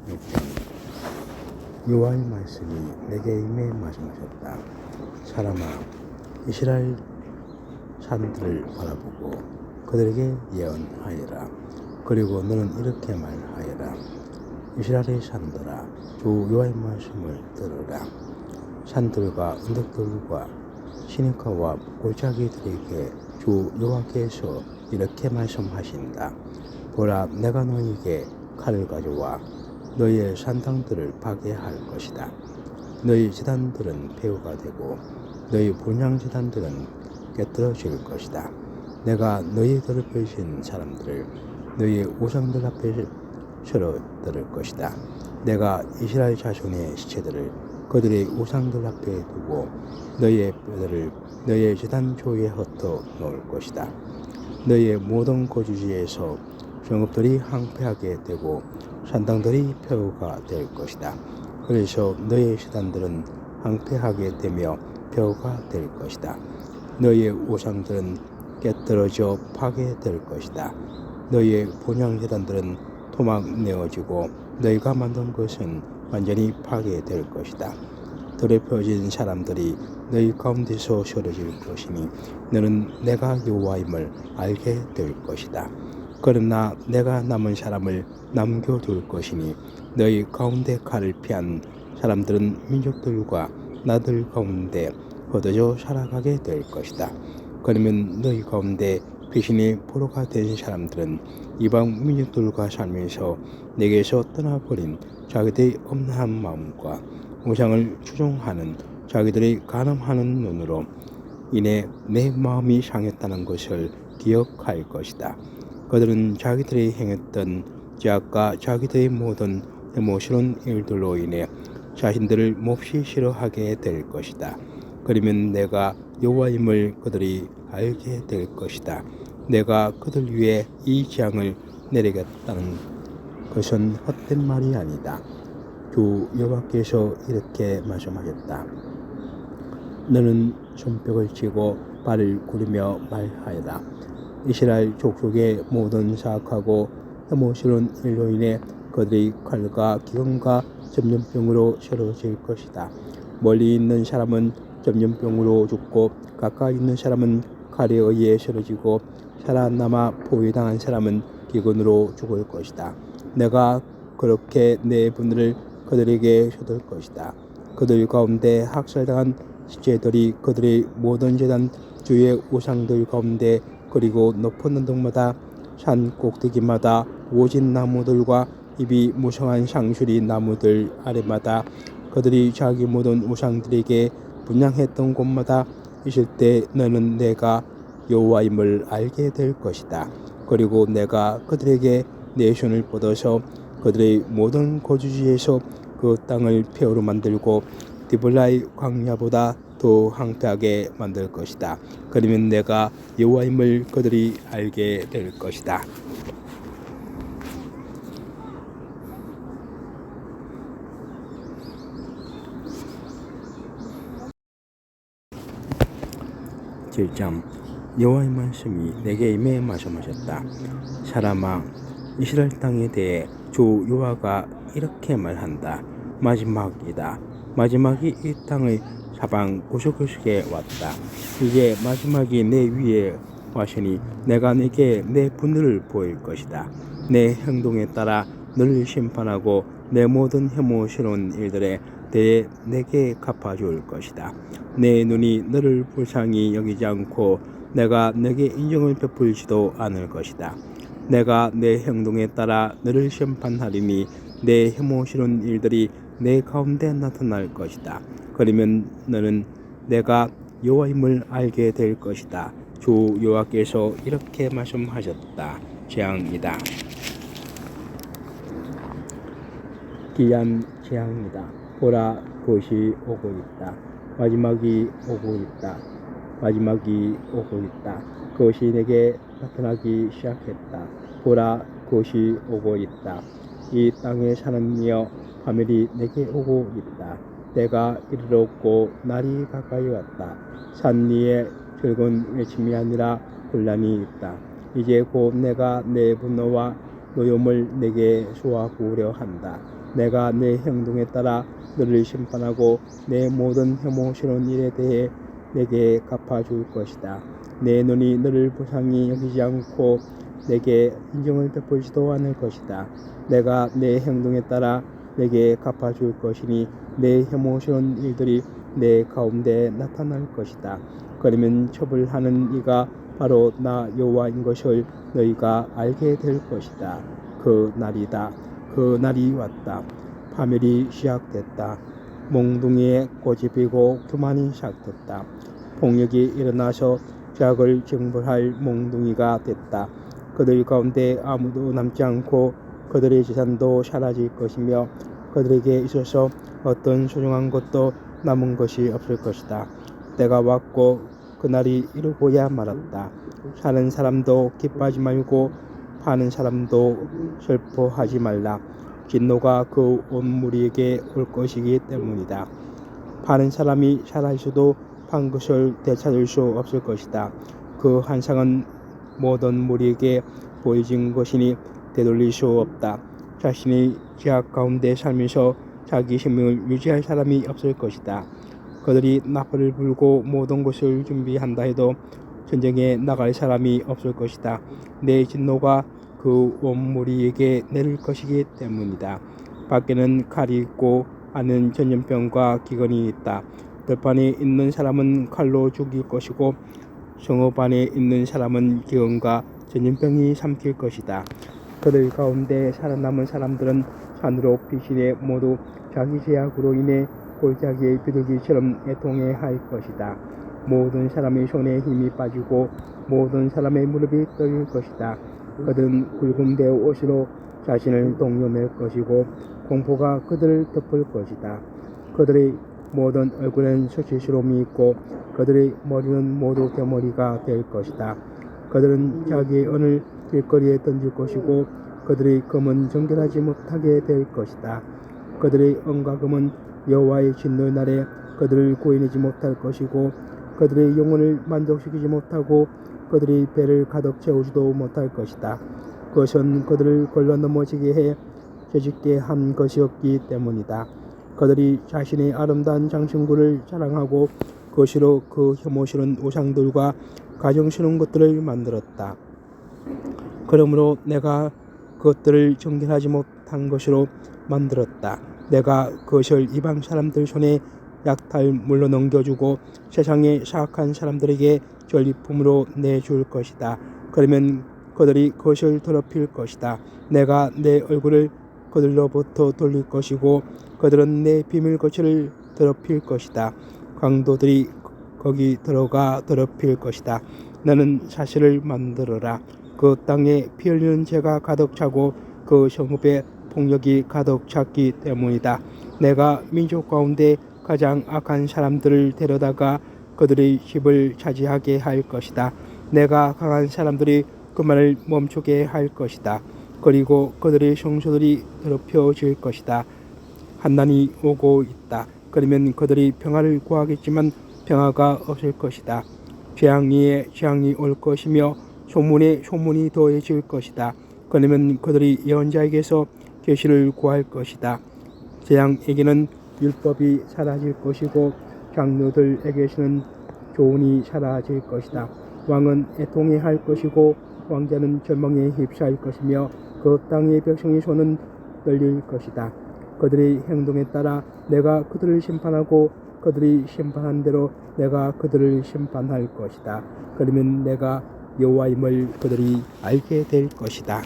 6장 여호와의 말씀이 내게 임해 말씀하셨다. 사람아, 이스라엘 산들을 바라보고 그들에게 예언하여라. 그리고 너는 이렇게 말하여라. 이스라엘의 산들아, 주 여호와의 말씀을 들으라. 산들과 언덕들과 시냇가와 골짜기들에게 주 여호와께서 이렇게 말씀하신다. 보라, 내가 너희에게 칼을 가져와 너희의 산당들을 파괴할 것이다. 너희 제단들은 폐허가 되고 너희 본향 제단들은 깨뜨려질 것이다. 내가 너희 더럽혀진 사람들을 너희의 우상들 앞에 실어들을 것이다. 내가 이스라엘 자손의 시체들을 그들의 우상들 앞에 두고 너희의 뼈들을 너희의 제단 조에 흩어 놓을 것이다. 너희의 모든 거주지에서 성읍들이 황폐하게 되고 산당들이 폐허가 될 것이다. 그래서 너희의 제단들은 황폐하게 되며 폐허가 될 것이다. 너희의 우상들은 깨뜨려져 파괴될 것이다. 너희의 본향 제단들은 토막 내어지고 너희가 만든 것은 완전히 파괴될 것이다. 더럽혀진 사람들이 너희 가운데서 셔러질 것이니 너는 내가 여호와임을 알게 될 것이다. 그러나 내가 남은 사람을 남겨둘 것이니 너희 가운데 칼을 피한 사람들은 민족들과 나들 가운데 흩어져 살아가게 될 것이다. 그러면 너희 가운데 귀신이 포로가 된 사람들은 이방 민족들과 살면서 내게서 떠나버린 자기들의 엄한 마음과 우상을 추종하는 자기들의 간음하는 눈으로 인해 내 마음이 상했다는 것을 기억할 것이다. 그들은 자기들이 행했던 죄악과 자기들의 모든 해모스러운 일들로 인해 자신들을 몹시 싫어하게 될 것이다. 그러면 내가 여호와임을 그들이 알게 될 것이다. 내가 그들 위에 이 재앙을 내리겠다는 것은 헛된 말이 아니다. 주 여호와께서 이렇게 말씀하셨다. 너는 손뼉을 치고 발을 구르며 말하여라. 이스라엘 족속의 모든 사악하고 혐오스러운 일로 인해 그들이 칼과 기근과 전염병으로 쓰러질 것이다. 멀리 있는 사람은 전염병으로 죽고 가까이 있는 사람은 칼에 의해 쓰러지고 살아남아 포위당한 사람은 기근으로 죽을 것이다. 내가 그렇게 내 분을 그들에게 쏟을 것이다. 그들 가운데 학살당한 시체들이 그들의 모든 제단 주의 우상들 가운데 그리고 높은 언덕마다 산 꼭대기마다 오진 나무들과 잎이 무성한 상수리 나무들 아래마다 그들이 자기 모든 우상들에게 분향했던 곳마다 있을 때 너는 내가 여호와임을 알게 될 것이다. 그리고 내가 그들에게 내 손을 뻗어서 그들의 모든 거주지에서 그 땅을 폐허로 만들고 디블라의 광야보다 더 황폐하게 만들 것이다. 그러면 내가 여호와임을 그들이 알게 될 것이다. (7장) 여호와의 말씀이 내게 임해 말씀하셨다. 사람아, 이스라엘 땅에 대해 주 여호와가 이렇게 말한다. 마지막이다. 마지막이 이 땅의 사방 구석구석에 왔다. 이제 마지막이 내 위에 왔으니 내가 네게 내 분노를 보일 것이다. 내 행동에 따라 너를 심판하고 내 모든 혐오스러운 일들에 대해 내게 갚아줄 것이다. 내 눈이 너를 불쌍히 여기지 않고 내가 내게 인정을 베풀지도 않을 것이다. 내가 내 행동에 따라 너를 심판하리니 내 혐오스러운 일들이 내 가운데 나타날 것이다. 그러면 너는 내가 여호와임을 알게 될 것이다. 주 여호와께서 이렇게 말씀하셨다. 재앙이다. 기이한 재앙이다. 보라, 그것이 오고 있다. 마지막이 오고 있다. 마지막이 오고 있다. 그것이 내게 나타나기 시작했다. 보라, 그것이 오고 있다. 이 땅에 사는 이여, 화면이 내게 오고 있다. 때가 이르렀고 날이 가까이 왔다. 산 위에 즐거운 외침이 아니라 혼란이 있다. 이제 곧 내가 내 분노와 노염을 내게 쏘아부으려 한다. 내가 내 행동에 따라 너를 심판하고 내 모든 혐오스러운 일에 대해 내게 갚아줄 것이다. 내 눈이 너를 불쌍히 여기지 않고 내게 인정을 베풀지도 않을 것이다. 내가 내 행동에 따라 내게 갚아줄 것이니 내 혐오스러운 일들이 내 가운데 나타날 것이다. 그러면 처벌하는 이가 바로 나 여호와인 것을 너희가 알게 될 것이다. 그 날이다. 그 날이 왔다. 파멸이 시작됐다. 몽둥이에 꽃이 피고 교만이 시작됐다. 폭력이 일어나서 죄악을 징벌할 몽둥이가 됐다. 그들 가운데 아무도 남지 않고 그들의 재산도 사라질 것이며 그들에게 있어서 어떤 소중한 것도 남은 것이 없을 것이다. 때가 왔고 그날이 이루고야 말았다. 사는 사람도 기뻐하지 말고 파는 사람도 슬퍼하지 말라. 진노가 그 온 무리에게 올 것이기 때문이다. 파는 사람이 살아있어도 판 것을 되찾을 수 없을 것이다. 그 환상은 모든 무리에게 보여진 것이니 되돌릴 수 없다. 자신이 죄악 가운데 살면서 자기 생명을 유지할 사람이 없을 것이다. 그들이 나팔을 불고 모든 것을 준비한다 해도 전쟁에 나갈 사람이 없을 것이다. 내 진노가 그 온 무리에게 내릴 것이기 때문이다. 밖에는 칼이 있고 안은 전염병과 기근이 있다. 들판에 있는 사람은 칼로 죽일 것이고 성읍 안에 있는 사람은 기근과 전염병이 삼킬 것이다. 그들 가운데 살아남은 사람들은 산으로 피신해 모두 자기 죄악으로 인해 골짜기의 비둘기처럼 애통해할 것이다. 모든 사람의 손에 힘이 빠지고 모든 사람의 무릎이 떨릴 것이다. 그들은 굵은 배우 옷으로 자신을 동여맬 것이고 공포가 그들을 덮을 것이다. 그들의 모든 얼굴엔 수치스러움이 있고 그들의 머리는 모두 대머리가 될 것이다. 그들은 자기의 은을 길거리에 던질 것이고 그들의 금은 정결하지 못하게 될 것이다. 그들의 은과 금은 여호와의 진노의 날에 그들을 구해내지 못할 것이고 그들의 영혼을 만족시키지 못하고 그들의 배를 가득 채우지도 못할 것이다. 그것은 그들을 걸러 넘어지게 해 죄짓게 한 것이었기 때문이다. 그들이 자신의 아름다운 장신구를 자랑하고 그것으로 그 혐오스러운 우상들과 가증스러운 것들을 만들었다. 그러므로 내가 그것들을 정결하지 못한 것으로 만들었다. 내가 그것을 이방 사람들 손에 약탈 물로 넘겨주고 세상의 사악한 사람들에게 전리품으로 내줄 것이다. 그러면 그들이 그것을 더럽힐 것이다. 내가 내 얼굴을 그들로부터 돌릴 것이고 그들은 내 비밀 거처를 더럽힐 것이다. 강도들이 거기 들어가 더럽힐 것이다. 너는 사슬을 만들어라. 그 땅에 피 흘리는 죄가 가득 차고 그 성읍에 폭력이 가득 찼기 때문이다. 내가 민족 가운데 가장 악한 사람들을 데려다가 그들의 집을 차지하게 할 것이다. 내가 강한 사람들이 그 말을 멈추게 할 것이다. 그리고 그들의 성소들이 더럽혀질 것이다. 한난이 오고 있다. 그러면 그들이 평화를 구하겠지만 평화가 없을 것이다. 재앙 위에 재앙이 올 것이며 소문에 소문이 더해질 것이다. 그러면 그들이 예언자에게서 계시를 구할 것이다. 재앙에게는 율법이 사라질 것이고 장로들에게서는 교훈이 사라질 것이다. 왕은 애통해할 것이고 왕자는 절망에 휩싸일 것이며 그 땅의 백성의 손은 떨릴 것이다. 그들의 행동에 따라 내가 그들을 심판하고 그들이 심판한 대로 내가 그들을 심판할 것이다. 그러면 내가 여호와임을 그들이 알게 될 것이다.